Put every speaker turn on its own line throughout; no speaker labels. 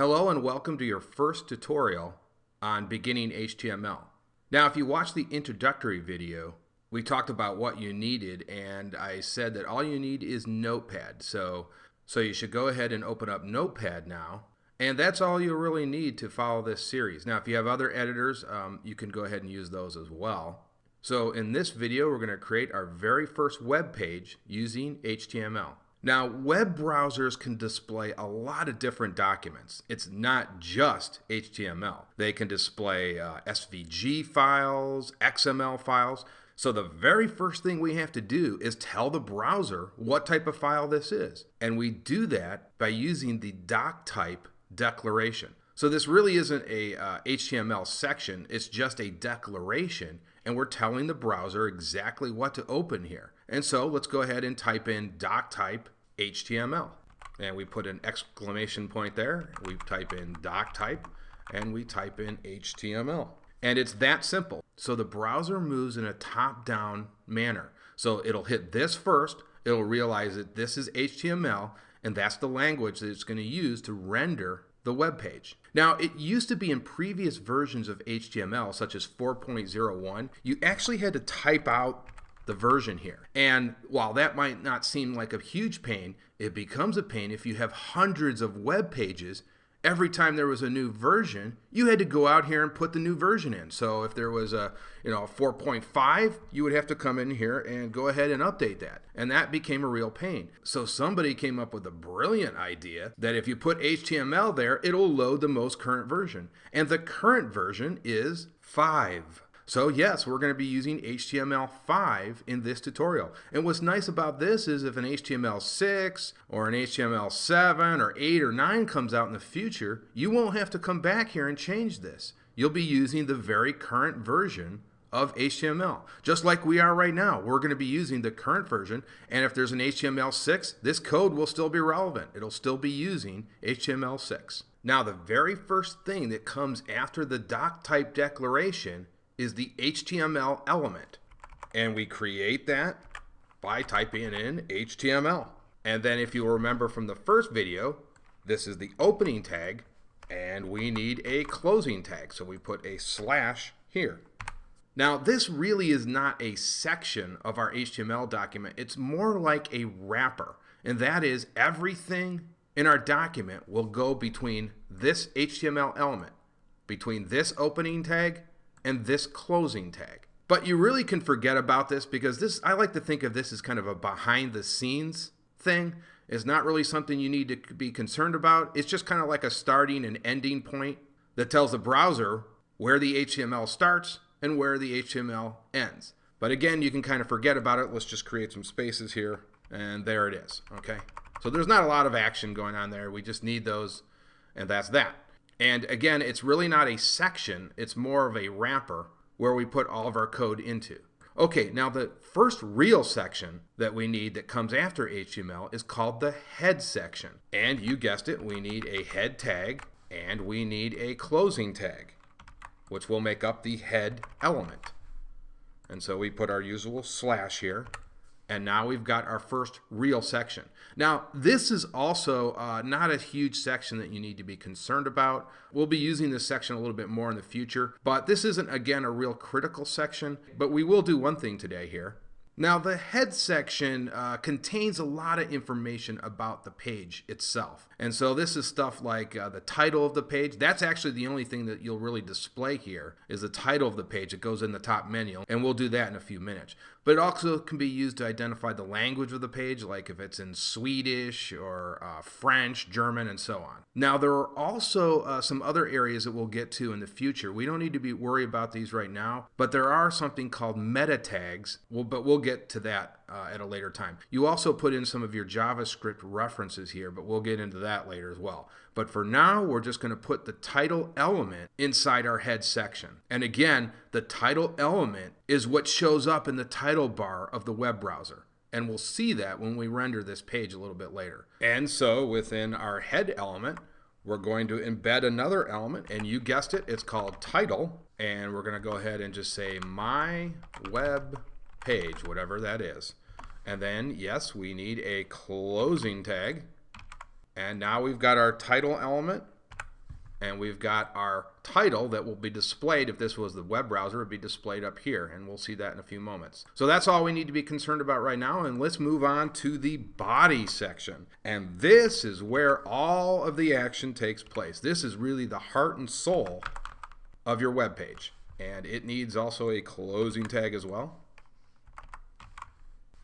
Hello and welcome to your first tutorial on beginning HTML. Now, if you watched the introductory video, we talked about what you needed, and I said that all you need is Notepad. So you should go ahead and open up Notepad now, and that's all you really need to follow this series. Now, if you have other editors, you can go ahead and use those as well. So in this video, we're going to create our very first web page using HTML. Now, web browsers can display a lot of different documents. It's not just HTML. They can display SVG files, XML files. So the very first thing we have to do is tell the browser what type of file this is. And we do that by using the doc type declaration. So this really isn't a HTML section, it's just a declaration, and we're telling the browser exactly what to open here. And so let's go ahead and type in doc type HTML. And we put an exclamation point there, we type in doc type, and we type in HTML. And it's that simple. So the browser moves in a top-down manner. So it'll hit this first, it'll realize that this is HTML, and that's the language that it's going to use to render the web page. Now, it used to be in previous versions of HTML, such as 4.01, you actually had to type out the version here. And while that might not seem like a huge pain, it becomes a pain if you have hundreds of web pages. Every time there was a new version, you had to go out here and put the new version in. So if there was a 4.5, you would have to come in here and go ahead and update that. And that became a real pain. So somebody came up with a brilliant idea that if you put HTML there, it'll load the most current version. And the current version is 5. So yes, we're going to be using HTML5 in this tutorial. And what's nice about this is if an HTML6 or an HTML7 or 8 or 9 comes out in the future, you won't have to come back here and change this. You'll be using the very current version of HTML. Just like we are right now, we're going to be using the current version, and if there's an HTML6, this code will still be relevant. It'll still be using HTML6. Now, the very first thing that comes after the doc type declaration is the HTML element, and we create that by typing in HTML. And then if you remember from the first video, this is the opening tag, and we need a closing tag, so we put a slash here. Now, this really is not a section of our HTML document, it's more like a wrapper, and that is everything in our document will go between this HTML element, between this opening tag and this closing tag. But you really can forget about this because I like to think of this as kind of a behind the scenes thing. It's not really something you need to be concerned about. It's just kind of like a starting and ending point that tells the browser where the HTML starts and where the HTML ends. But again, you can kind of forget about it. Let's just create some spaces here, and there it is, okay? So there's not a lot of action going on there. We just need those, and that's that. And again, it's really not a section, it's more of a wrapper where we put all of our code into. Okay, now the first real section that we need that comes after HTML is called the head section. And you guessed it, we need a head tag and we need a closing tag, which will make up the head element. And so we put our usual slash here. And now we've got our first real section. Now, this is also not a huge section that you need to be concerned about. We'll be using this section a little bit more in the future, but this isn't, again, a real critical section. But we will do one thing today here. Now, the head section contains a lot of information about the page itself. And so this is stuff like the title of the page. That's actually the only thing that you'll really display here is the title of the page. It goes in the top menu, and we'll do that in a few minutes. But it also can be used to identify the language of the page, like if it's in Swedish or French, German, and so on. Now, there are also some other areas that we'll get to in the future. We don't need to be worried about these right now, but there are something called meta tags, but we'll get to that at a later time. You also put in some of your JavaScript references here, but we'll get into that later as well. But for now, we're just going to put the title element inside our head section. And again, the title element is what shows up in the title bar of the web browser. And we'll see that when we render this page a little bit later. And so within our head element, we're going to embed another element, and you guessed it, it's called title. And we're going to go ahead and just say my web page, whatever that is. And then, yes, we need a closing tag. And now we've got our title element And we've got our title that will be displayed, if this was the web browser, it would be displayed up here, and we'll see that in a few moments. So that's all we need to be concerned about right now, and let's move on to the body section. And this is where all of the action takes place. This is really the heart and soul of your web page. And it needs also a closing tag as well.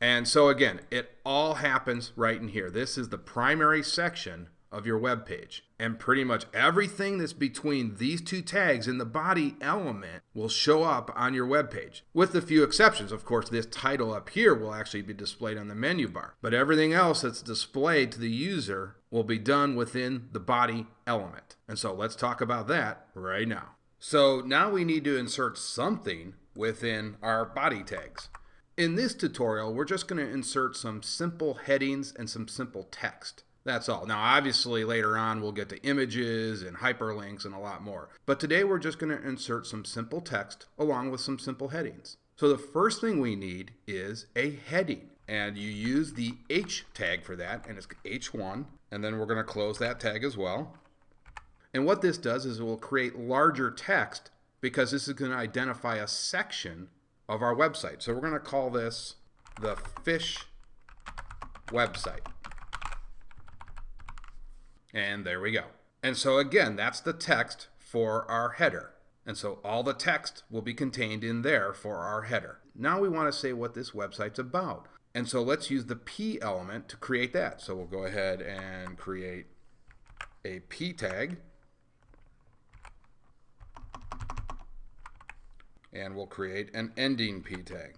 And so again, it all happens right in here. This is the primary section of your web page. And pretty much everything that's between these two tags in the body element will show up on your web page. With a few exceptions. Of course, this title up here will actually be displayed on the menu bar. But everything else that's displayed to the user will be done within the body element. And so let's talk about that right now. So now we need to insert something within our body tags. In this tutorial, we're just going to insert some simple headings and some simple text. That's all. Now, obviously, later on, we'll get to images and hyperlinks and a lot more. But today, we're just going to insert some simple text along with some simple headings. So the first thing we need is a heading. And you use the H tag for that, and it's H1. And then we're going to close that tag as well. And what this does is it will create larger text because this is going to identify a section of our website. So we're going to call this the fish website. And there we go. And so again, that's the text for our header. And so all the text will be contained in there for our header. Now we want to say what this website's about. And so let's use the P element to create that. So we'll go ahead and create a P tag. And we'll create an ending P tag.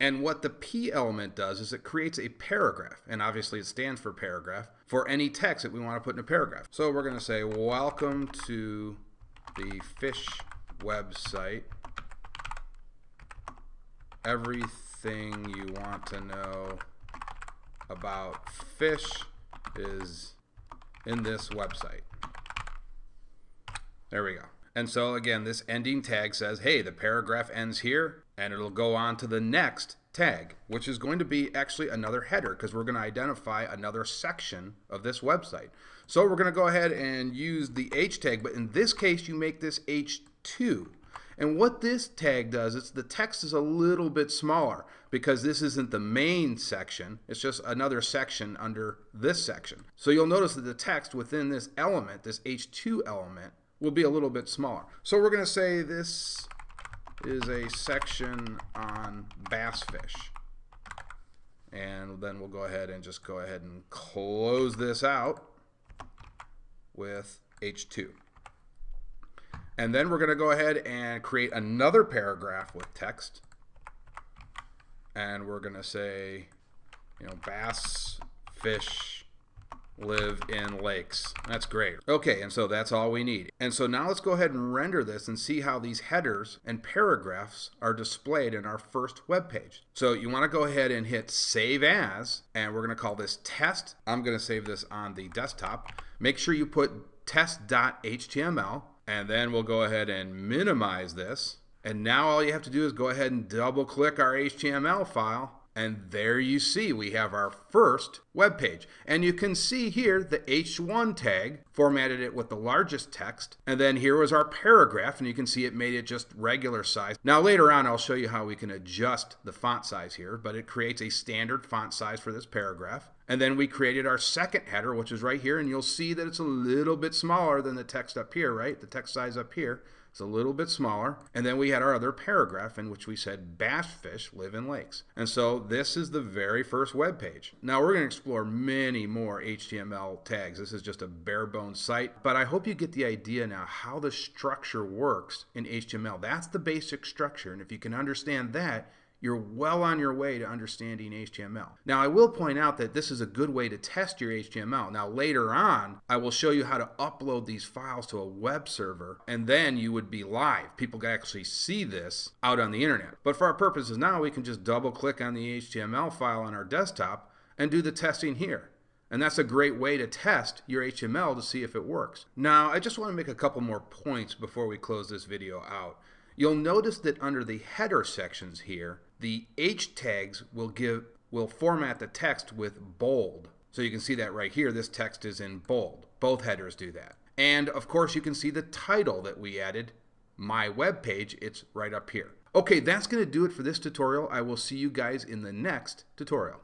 And what the P element does is it creates a paragraph, and obviously it stands for paragraph, for any text that we want to put in a paragraph. So we're going to say, welcome to the fish website. Everything you want to know about fish is in this website. There we go. And so again, this ending tag says, hey, the paragraph ends here, and it'll go on to the next tag, which is going to be actually another header because we're going to identify another section of this website. So we're going to go ahead and use the H tag, but in this case, you make this H2. And what this tag does is the text is a little bit smaller because this isn't the main section. It's just another section under this section. So you'll notice that the text within this element, this H2 element, will be a little bit smaller. So we're going to say this is a section on bass fish. And then we'll go ahead and just go ahead and close this out with H2. And then we're going to go ahead and create another paragraph with text. And we're going to say, bass fish live in lakes. That's great. Okay, and so that's all we need. And so now let's go ahead and render this and see how these headers and paragraphs are displayed in our first web page. So you want to go ahead and hit Save As, and we're going to call this Test. I'm going to save this on the desktop. Make sure you put test.html, and then we'll go ahead and minimize this. And now all you have to do is go ahead and double click our HTML file. And there you see we have our first web page. And you can see here the H1 tag formatted it with the largest text. And then here was our paragraph, and you can see it made it just regular size. Now later on I'll show you how we can adjust the font size here, but it creates a standard font size for this paragraph. And then we created our second header, which is right here, and you'll see that it's a little bit smaller than the text up here, right? The text size up here. It's a little bit smaller. And then we had our other paragraph in which we said bass fish live in lakes. And so this is the very first web page. Now we're going to explore many more HTML tags. This is just a bare bones site, but I hope you get the idea now how the structure works in HTML. That's the basic structure. And if you can understand that, you're well on your way to understanding HTML. Now, I will point out that this is a good way to test your HTML. Now, later on, I will show you how to upload these files to a web server, and then you would be live. People can actually see this out on the internet. But for our purposes now, we can just double click on the HTML file on our desktop and do the testing here. And that's a great way to test your HTML to see if it works. Now, I just want to make a couple more points before we close this video out. You'll notice that under the header sections here, the H tags will format the text with bold. So you can see that right here, this text is in bold. Both headers do that. And of course, you can see the title that we added, my web page. It's right up here. Okay, that's going to do it for this tutorial. I will see you guys in the next tutorial.